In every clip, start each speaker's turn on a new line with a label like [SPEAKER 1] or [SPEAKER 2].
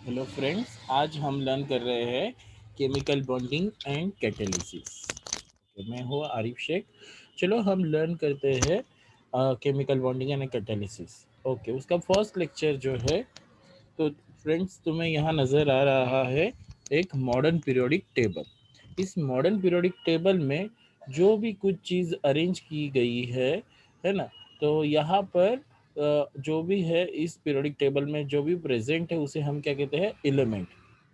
[SPEAKER 1] Hello friends, आज हम learn कर रहे हैं केमिकल बॉन्डिंग एंड कैटालिसिस। मैं हूँ आरिफ शेख। चलो हम लर्न करते हैं chemical bonding and catalysis. Okay, उसका फर्स्ट लेक्चर जो है, तो फ्रेंड्स तुम्हें यहाँ नज़र आ रहा है एक मॉडर्न पीरियोडिक टेबल। इस मॉडर्न पीरियोडिक टेबल में जो भी कुछ चीज़ अरेंज की गई है ना, तो यहाँ पर जो भी है इस पीरियोडिक टेबल में जो भी प्रेजेंट है उसे हम क्या कहते हैं, एलिमेंट।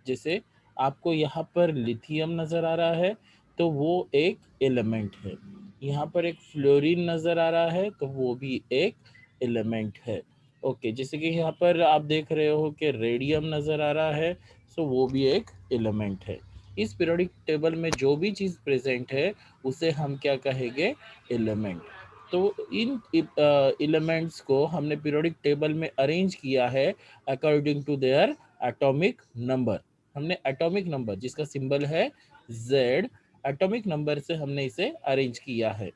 [SPEAKER 1] जैसे आपको यहाँ पर लिथियम नज़र आ रहा है तो वो एक एलिमेंट है। यहाँ पर एक फ्लोरीन नज़र आ रहा है तो वो भी एक एलिमेंट है। ओके, जैसे कि यहाँ पर आप देख रहे हो कि रेडियम नज़र आ रहा है, सो वो भी एक एलिमेंट है। इस पीरियोडिक टेबल में जो भी चीज़ प्रेजेंट है उसे हम क्या कहेंगे, एलिमेंट। तो इन एलिमेंट्स को हमने पीरियोडिक टेबल में अरेंज किया है according to their atomic number. हमने एटॉमिक नंबर जिसका सिंबल है Z, एटॉमिक नंबर से हमने इसे अरेंज किया है।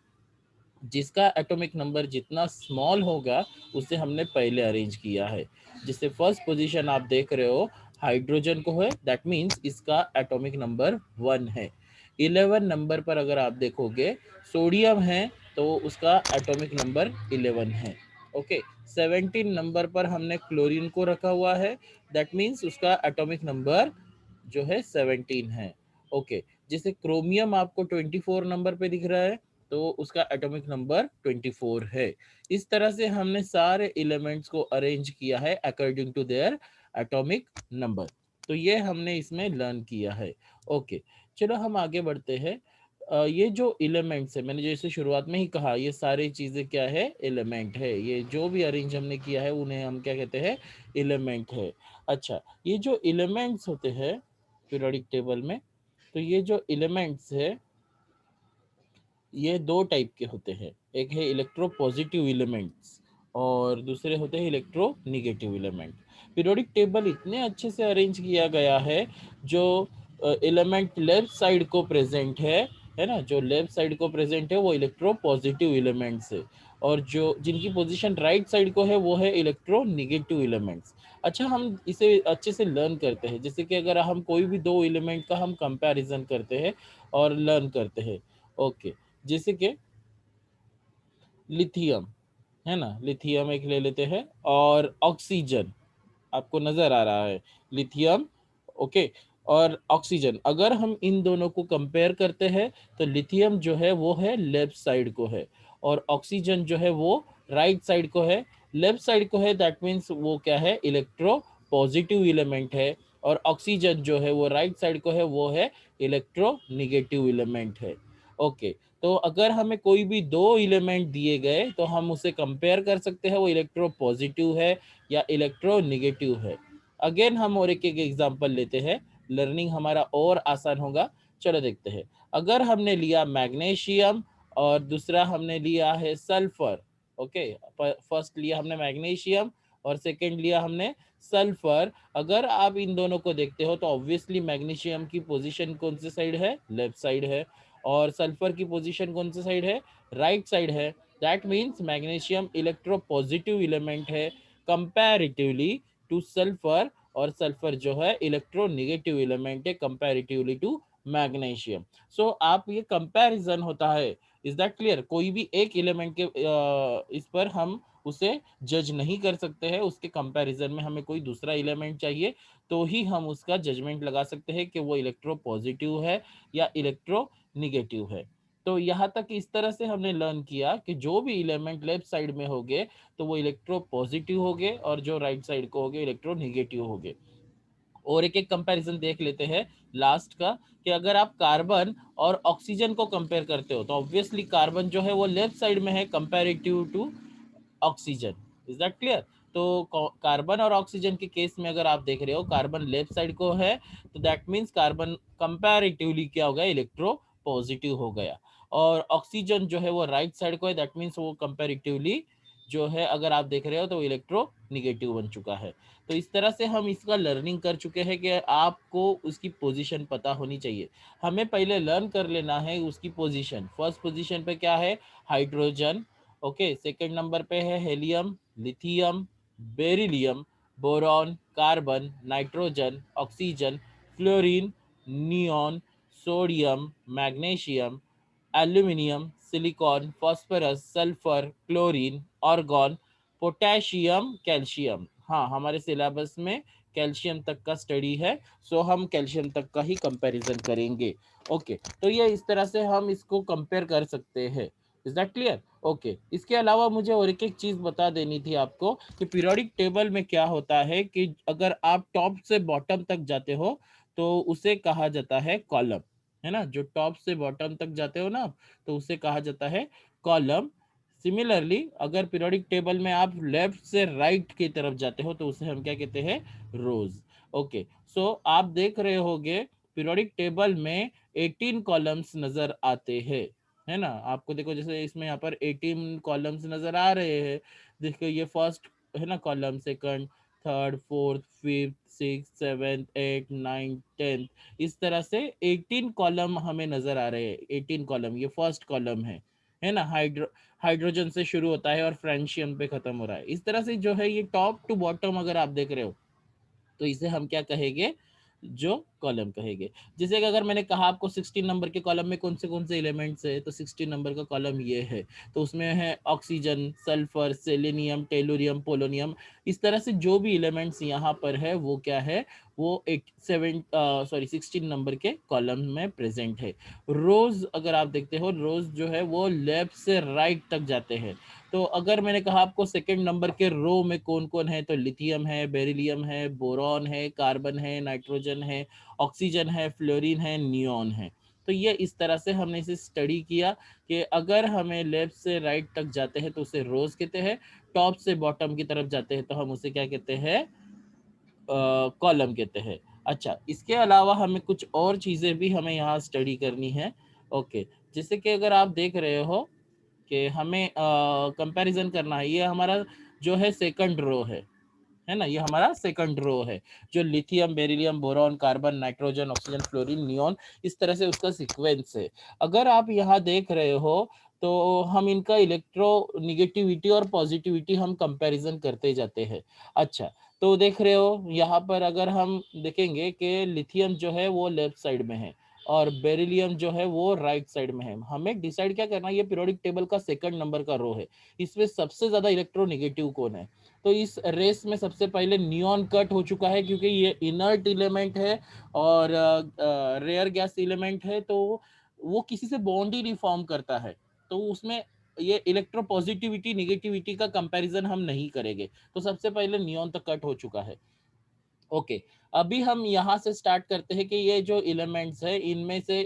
[SPEAKER 1] जिसका एटॉमिक नंबर जितना स्मॉल होगा उसे हमने पहले अरेंज किया है। जिससे फर्स्ट पोजीशन आप देख रहे हो हाइड्रोजन को है, दैट मीन्स इसका एटॉमिक नंबर 1 है। 11 नंबर पर अगर आप देखोगे सोडियम है तो उसका एटॉमिक नंबर 11 है। ओके, 17 नंबर पर हमने क्लोरीन को रखा हुआ है, दैट मीन्स उसका एटॉमिक नंबर जो है 17 है। ओके, जैसे क्रोमियम आपको 24 नंबर पे दिख रहा है तो उसका एटॉमिक नंबर 24 है। इस तरह से हमने सारे एलिमेंट्स को अरेंज किया है according to their atomic number. तो ये हमने इसमें लर्न किया है। ओके, चलो हम आगे बढ़ते हैं। ये जो एलिमेंट्स है, मैंने जैसे शुरुआत में ही कहा, ये सारी चीज़ें क्या है, एलिमेंट है। ये जो भी अरेंज हमने किया है उन्हें हम क्या कहते हैं, एलिमेंट है। अच्छा, ये जो एलिमेंट्स होते हैं पीरियोडिक टेबल में, तो ये जो एलिमेंट्स है ये दो टाइप के होते हैं। एक है इलेक्ट्रो पॉजिटिव एलिमेंट्स और दूसरे होते हैं electro negative element. Periodic table इतने अच्छे से अरेंज किया गया है, जो एलिमेंट लेफ्ट साइड को प्रेजेंट है ना, जो लेफ्ट साइड को प्रेजेंट है वो इलेक्ट्रो पॉजिटिव एलिमेंट्स है, और जो जिनकी पोजीशन राइट साइड को है वो है इलेक्ट्रो निगेटिव एलिमेंट्स। अच्छा, हम इसे अच्छे से लर्न करते हैं। जैसे कि अगर हम कोई भी दो एलिमेंट का हम कंपैरिजन करते हैं और लर्न करते हैं। ओके, जैसे कि लिथियम है ना, लिथियम एक ले लेते हैं और ऑक्सीजन आपको नजर आ रहा है, लिथियम। ओके, और ऑक्सीजन अगर हम इन दोनों को कंपेयर करते हैं तो लिथियम जो है वो है लेफ्ट साइड को है और ऑक्सीजन जो है वो राइट साइड को है। लेफ्ट साइड को है दैट मीन्स वो क्या है, इलेक्ट्रो पॉजिटिव एलिमेंट है, और ऑक्सीजन जो है वो राइट साइड को है, वो है इलेक्ट्रो निगेटिव एलिमेंट है। ओके, तो अगर हमें कोई भी दो एलिमेंट दिए गए तो हम उसे कंपेयर कर सकते हैं, वो इलेक्ट्रो पॉजिटिव है या इलेक्ट्रो निगेटिव है। अगेन हम और एक एक एग्जांपल लेते हैं, लर्निंग हमारा और आसान होगा। चलो देखते हैं। अगर हमने लिया मैग्नीशियम और दूसरा हमने लिया है सल्फर। ओके, फर्स्ट लिया हमने मैग्नीशियम और सेकंड लिया हमने सल्फर। अगर आप इन दोनों को देखते हो तो ऑब्वियसली मैग्नीशियम की पोजीशन कौन सी साइड है, लेफ्ट साइड है, और सल्फर की पोजीशन कौन सी साइड है, राइट साइड है। That means magnesium electro positive element है कंपैरेटिवली टू सल्फर, और सल्फर जो है इलेक्ट्रो निगेटिव एलिमेंट है कंपैरेटिवली टू मैग्नीशियम। सो आप ये कंपैरिजन होता है, इज दैट क्लियर? कोई भी एक एलिमेंट के इस पर हम उसे जज नहीं कर सकते हैं, उसके कंपैरिजन में हमें कोई दूसरा एलिमेंट चाहिए तो ही हम उसका जजमेंट लगा सकते हैं कि वो इलेक्ट्रो पॉजिटिव है या इलेक्ट्रो निगेटिव है। तो यहाँ तक इस तरह से हमने लर्न किया कि जो भी एलिमेंट लेफ्ट साइड में होंगे तो वो इलेक्ट्रो पॉजिटिव होंगे, और जो राइट साइड को होंगे इलेक्ट्रो निगेटिव होंगे। और एक एक कंपैरिजन देख लेते हैं लास्ट का, कि अगर आप कार्बन और ऑक्सीजन को कंपेयर करते हो तो ऑब्वियसली कार्बन जो है वो लेफ्ट साइड में है comparative to oxygen. Is that clear? तो कार्बन और ऑक्सीजन के केस में अगर आप देख रहे हो कार्बन लेफ्ट साइड को है तो दैट मीन्स कार्बन कंपैरेटिवली क्या हो गया, इलेक्ट्रो पॉजिटिव हो गया, और ऑक्सीजन जो है वो राइट साइड को है, दैट मीन्स वो कंपैरेटिवली जो है अगर आप देख रहे हो तो इलेक्ट्रो निगेटिव बन चुका है। तो इस तरह से हम इसका लर्निंग कर चुके हैं कि आपको उसकी पोजीशन पता होनी चाहिए। हमें पहले लर्न कर लेना है उसकी पोजीशन। फर्स्ट पोजीशन पे क्या है, हाइड्रोजन। ओके, सेकंड नंबर पे है helium, lithium, beryllium, boron, carbon, nitrogen, oxygen, fluorine, neon, sodium, magnesium, aluminium, silicon, phosphorus, sulphur, chlorine, argon, potassium, calcium. हाँ, हमारे सिलेबस में कैल्शियम तक का स्टडी है, सो हम कैल्शियम तक का ही कंपैरिजन करेंगे। ओके, तो ये इस तरह से हम इसको कंपेयर कर सकते हैं। Is that clear? ओके, इसके अलावा मुझे और एक चीज बता देनी थी आपको कि पीरियोडिक टेबल में क्या होता है कि अगर आप टॉप से बॉटम तक जाते हो तो उसे कहा जाता है कॉलम, है ना। जो टॉप से बॉटम तक जाते हो ना आप, तो उसे कहा जाता है कॉलम। सिमिलरली अगर पीरियोडिक टेबल में आप लेफ्ट से राइट की तरफ जाते हो तो उसे हम क्या कहते हैं, रोज। ओके, सो आप देख रहे होगे पीरियोडिक टेबल में 18 कॉलम्स नजर आते हैं, है ना। आपको देखो जैसे इसमें यहाँ पर 18 कॉलम्स नजर आ रहे हैं। देखो ये फर्स्ट है ना column, second, third, fourth, fifth, six, seventh, eight, nine, tenth, इस तरह से 18 कॉलम हमें नजर आ रहे हैं। 18 कॉलम, ये फर्स्ट कॉलम है ना। हाइड्रोजन से शुरू होता है और फ्रेंशियम पे खत्म हो रहा है। इस तरह से जो है ये टॉप टू बॉटम अगर आप देख रहे हो तो इसे हम क्या कहेंगे, जो कॉलम कहेंगे। जैसे कि अगर मैंने कहा आपको 16 नंबर के कॉलम में कौन से एलिमेंट्स है, तो 16 नंबर का कॉलम ये है। तो उसमें है oxygen, sulphur, selenium, tellurium, polonium. इस तरह से जो भी एलिमेंट्स यहाँ पर है वो क्या है, वो 16 नंबर के कॉलम में प्रेजेंट है। रोज अगर आप देखते हो, रोज जो है वो लेफ्ट से राइट तक जाते हैं। तो अगर मैंने कहा आपको सेकंड नंबर के रो में कौन कौन है, तो लिथियम है, बेरिलियम है, बोरॉन है, कार्बन है, नाइट्रोजन है, ऑक्सीजन है, फ्लोरीन है, नियॉन है। तो ये इस तरह से हमने इसे स्टडी किया कि अगर हमें लेफ्ट से राइट तक जाते हैं तो उसे रोज कहते हैं, टॉप से बॉटम की तरफ जाते हैं तो हम उसे क्या कहते हैं, कॉलम कहते हैं। अच्छा, इसके अलावा हमें कुछ और चीजें भी हमें यहाँ स्टडी करनी है। ओके, जैसे कि अगर आप देख रहे हो कि हमें कंपैरिजन करना है, ये हमारा जो है सेकंड रो है ना। ये हमारा सेकंड रो है, जो lithium, beryllium, boron, carbon, nitrogen, oxygen, fluorine, neon, इस तरह से उसका सीक्वेंस है। अगर आप यहाँ देख रहे हो तो हम इनका इलेक्ट्रोनिगेटिविटी और पॉजिटिविटी हम कंपैरिजन करते जाते हैं। अच्छा, तो देख रहे हो यहाँ पर अगर हम देखेंगे कि लिथियम जो है वो लेफ्ट साइड में है और बेरिलियम जो है वो राइट साइड में है। हमें डिसाइड क्या करना है, ये पीरियोडिक टेबल का सेकंड नंबर का रो है, इसमें सबसे ज्यादा इलेक्ट्रोनिगेटिव कौन है। तो इस रेस में सबसे पहले नियॉन कट हो चुका है क्योंकि ये इनर्ट एलिमेंट है और रेयर गैस एलिमेंट है, तो वो किसी से बॉन्ड ही नहीं फॉर्म करता है। तो उसमें ये इलेक्ट्रो पॉजिटिविटी निगेटिविटी का कंपैरिजन हम नहीं करेंगे। तो सबसे पहले नियॉन तक कट हो चुका है। ओके, अभी हम यहाँ से स्टार्ट करते हैं कि ये जो एलिमेंट्स है इनमें से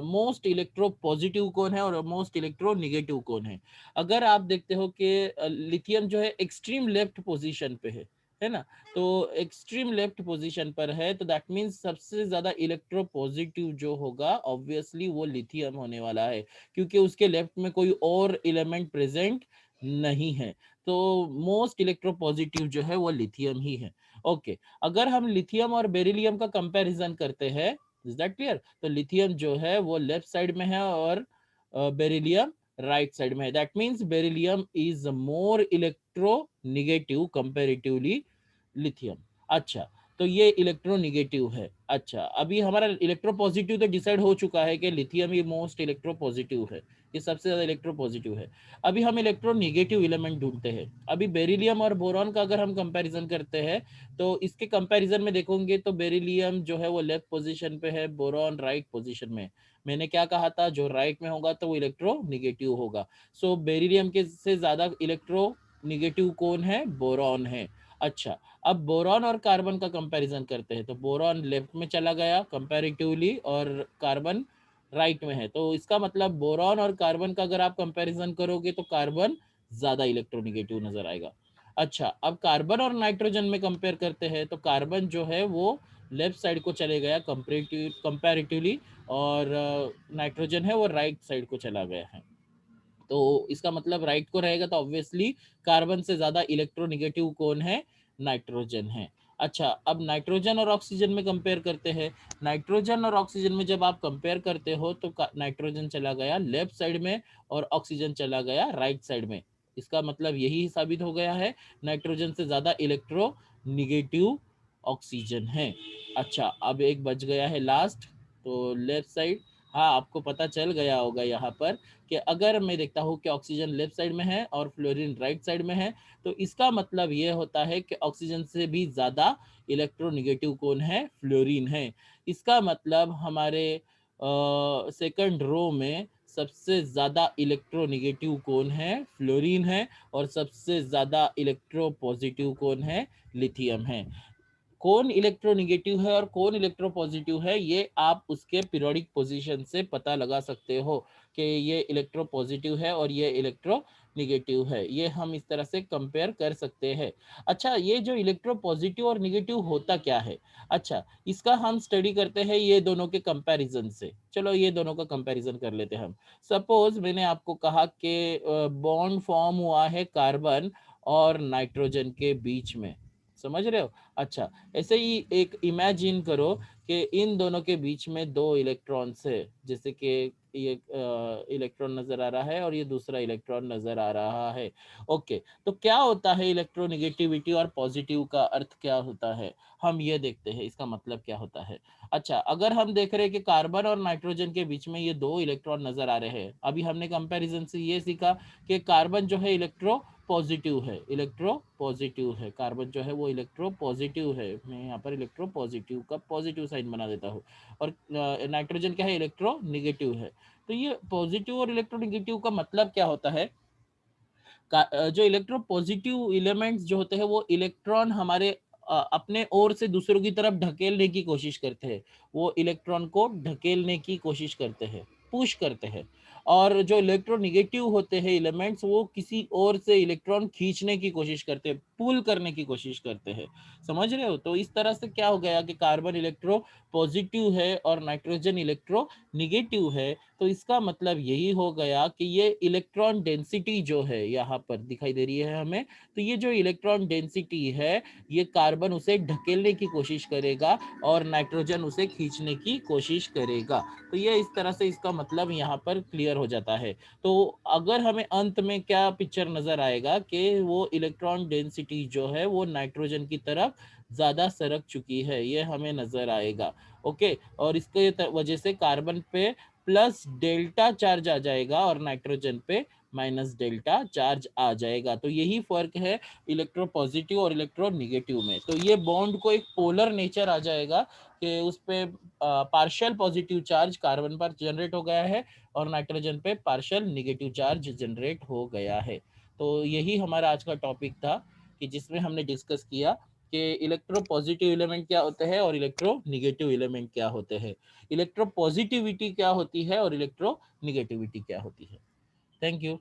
[SPEAKER 1] मोस्ट इलेक्ट्रो पॉजिटिव कौन है और मोस्ट इलेक्ट्रो निगेटिव कौन है। अगर आप देखते हो कि लिथियम जो है एक्सट्रीम लेफ्ट पोजीशन पे है ना। तो एक्सट्रीम लेफ्ट पोजीशन पर है, तो दैट मींस सबसे ज्यादा इलेक्ट्रो पॉजिटिव जो होगा ऑब्वियसली वो लिथियम होने वाला है, क्योंकि उसके लेफ्ट में कोई और एलिमेंट प्रेजेंट नहीं है। तो मोस्ट इलेक्ट्रो पॉजिटिव जो है वो लिथियम ही है। ओके, अगर हम लिथियम और बेरिलियम का कंपैरिजन करते हैं, इज दैट क्लियर, तो लिथियम जो है वो लेफ्ट साइड में है और बेरिलियम राइट साइड में है। That means beryllium is more electro negative comparatively lithium. अच्छा, तो ये इलेक्ट्रोनिगेटिव है। अच्छा, अभी हमारा इलेक्ट्रो पॉजिटिव तो डिसाइड हो चुका है कि लिथियम ही मोस्ट इलेक्ट्रो पॉजिटिव है, ये सबसे ज्यादा इलेक्ट्रो पॉजिटिव है। अभी हम इलेक्ट्रोनिगेटिव एलिमेंट ढूंढते हैं। अभी बेरिलियम और बोरॉन का अगर हम कंपैरिजन करते हैं तो इसके कंपैरिजन में देखोगे तो बेरिलियम जो है वो लेफ्ट पोजीशन पे है, बोरॉन राइट पोजीशन में। मैंने क्या कहा था, जो राइट में होगा तो वो इलेक्ट्रो निगेटिव होगा। सो बेरिलियम के से ज्यादा इलेक्ट्रो निगेटिव कौन है, बोरॉन है। अच्छा, अब बोरॉन और कार्बन का कंपैरिजन करते हैं, तो बोरॉन लेफ्ट में चला गया कंपैरेटिवली और कार्बन राइट में है। तो इसका मतलब बोरॉन और कार्बन का अगर आप कंपैरिजन करोगे तो कार्बन ज्यादा इलेक्ट्रोनिगेटिव नजर आएगा। अच्छा, अब कार्बन और नाइट्रोजन में कंपेयर करते हैं तो कार्बन जो है वो लेफ्ट साइड को चले गया कंपैरेटिवली और नाइट्रोजन है वो राइट साइड को चला गया है। तो इसका मतलब राइट को रहेगा, तो ऑब्वियसली कार्बन से ज्यादा इलेक्ट्रोनिगेटिव कौन है, नाइट्रोजन है। अच्छा, अब नाइट्रोजन और ऑक्सीजन में कंपेयर करते हैं। नाइट्रोजन और ऑक्सीजन में जब आप कंपेयर करते हो तो नाइट्रोजन चला गया लेफ्ट साइड में और ऑक्सीजन चला गया राइट साइड में। इसका मतलब यही साबित हो गया है, नाइट्रोजन से ज्यादा इलेक्ट्रो निगेटिव ऑक्सीजन है। अच्छा, अब एक बच गया है लास्ट, तो लेफ्ट साइड। हाँ, आपको पता चल गया होगा यहाँ पर कि अगर मैं देखता हूँ कि ऑक्सीजन लेफ्ट साइड में है और फ्लोरीन राइट साइड में है, तो इसका मतलब ये होता है कि ऑक्सीजन से भी ज़्यादा इलेक्ट्रोनेगेटिव कौन है? फ्लोरीन है। इसका मतलब हमारे सेकंड रो में सबसे ज़्यादा इलेक्ट्रोनेगेटिव कौन है? फ्लोरीन है। और सबसे ज़्यादा इलेक्ट्रो पॉजिटिव कौन है? लिथियम है। कौन इलेक्ट्रोनेगेटिव है और कौन इलेक्ट्रो पॉजिटिव है, ये आप उसके पीरियोडिक पोजीशन से पता लगा सकते हो कि ये इलेक्ट्रो पॉजिटिव है और ये इलेक्ट्रो निगेटिव है। ये हम इस तरह से कंपेयर कर सकते हैं। अच्छा, ये जो इलेक्ट्रो पॉजिटिव और निगेटिव होता क्या है? अच्छा, इसका हम स्टडी करते हैं ये दोनों के कंपैरिजन से। चलो ये दोनों का कंपैरिजन कर लेते हैं हम। सपोज मैंने आपको कहा कि बॉन्ड फॉर्म हुआ है कार्बन और नाइट्रोजन के बीच में, समझ रहे हो? अच्छा, ऐसे ही एक इमेजिन करो कि इन दोनों के बीच में दो इलेक्ट्रॉन्स है, जैसे कि ये इलेक्ट्रॉन नजर आ रहा है और ये दूसरा इलेक्ट्रॉन नजर आ रहा है। ओके, तो क्या होता है इलेक्ट्रोनेगेटिविटी और पॉजिटिव का अर्थ क्या होता है? हम ये देखते हैं इसका मतलब क्या होता है। अच्छा, अगर हम देख रहे हैं कि कार्बन और नाइट्रोजन के बीच में ये दो इलेक्ट्रॉन नजर आ रहे हैं, अभी हमने कंपैरिजन से ये सीखा कि कार्बन जो है इलेक्ट्रो पॉजिटिव है, इलेक्ट्रो पॉजिटिव है। कार्बन जो है वो इलेक्ट्रो पॉजिटिव है। मैं यहाँ पर इलेक्ट्रो पॉजिटिव का पॉजिटिव साइन बना देता हूँ। और नाइट्रोजन क्या है? इलेक्ट्रो निगेटिव है। तो ये पॉजिटिव और इलेक्ट्रो निगेटिव का मतलब क्या होता है? जो इलेक्ट्रो पॉजिटिव एलिमेंट्स जो होते हैं वो इलेक्ट्रॉन हमारे अपने ओर से दूसरों की तरफ ढकेलने की कोशिश करते हैं। वो इलेक्ट्रॉन को ढकेलने की कोशिश करते हैं, पुश करते हैं। और जो इलेक्ट्रोनेगेटिव होते हैं एलिमेंट्स, वो किसी और से इलेक्ट्रॉन खींचने की कोशिश करते हैं, पुल करने की कोशिश करते हैं। समझ रहे हो? तो इस तरह से क्या हो गया कि कार्बन इलेक्ट्रो पॉजिटिव है और नाइट्रोजन इलेक्ट्रो निगेटिव है। तो इसका मतलब यही हो गया कि ये इलेक्ट्रॉन डेंसिटी जो है यहाँ पर दिखाई दे रही है हमें, तो ये जो इलेक्ट्रॉन डेंसिटी है, ये कार्बन उसे ढकेलने की कोशिश करेगा और नाइट्रोजन उसे खींचने की कोशिश करेगा। तो ये इस तरह से इसका मतलब यहाँ पर क्लियर हो जाता है। तो अगर हमें अंत में क्या पिक्चर नजर आएगा कि वो इलेक्ट्रॉन डेंसिटी जो है वो नाइट्रोजन की तरफ ज्यादा सरक चुकी है, ये हमें नजर आएगा। ओके, और इसके वजह से कार्बन पे प्लस डेल्टा चार्ज आ जाएगा और नाइट्रोजन पे माइनस डेल्टा चार्ज आ जाएगा। तो यही फर्क है इलेक्ट्रो पॉजिटिव और इलेक्ट्रो निगेटिव में। तो ये बॉन्ड को एक पोलर नेचर आ जाएगा कि उस पे पार्शियल पॉजिटिव चार्ज कार्बन पर जनरेट हो गया है और नाइट्रोजन पे पार्शियल निगेटिव चार्ज जनरेट हो गया है। तो यही हमारा आज का टॉपिक था कि जिसमें हमने डिस्कस किया कि इलेक्ट्रो पॉजिटिव एलिमेंट क्या होते हैं और इलेक्ट्रो निगेटिव एलिमेंट क्या होते हैं, इलेक्ट्रो पॉजिटिविटी क्या होती है और इलेक्ट्रो निगेटिविटी क्या होती है। Thank you.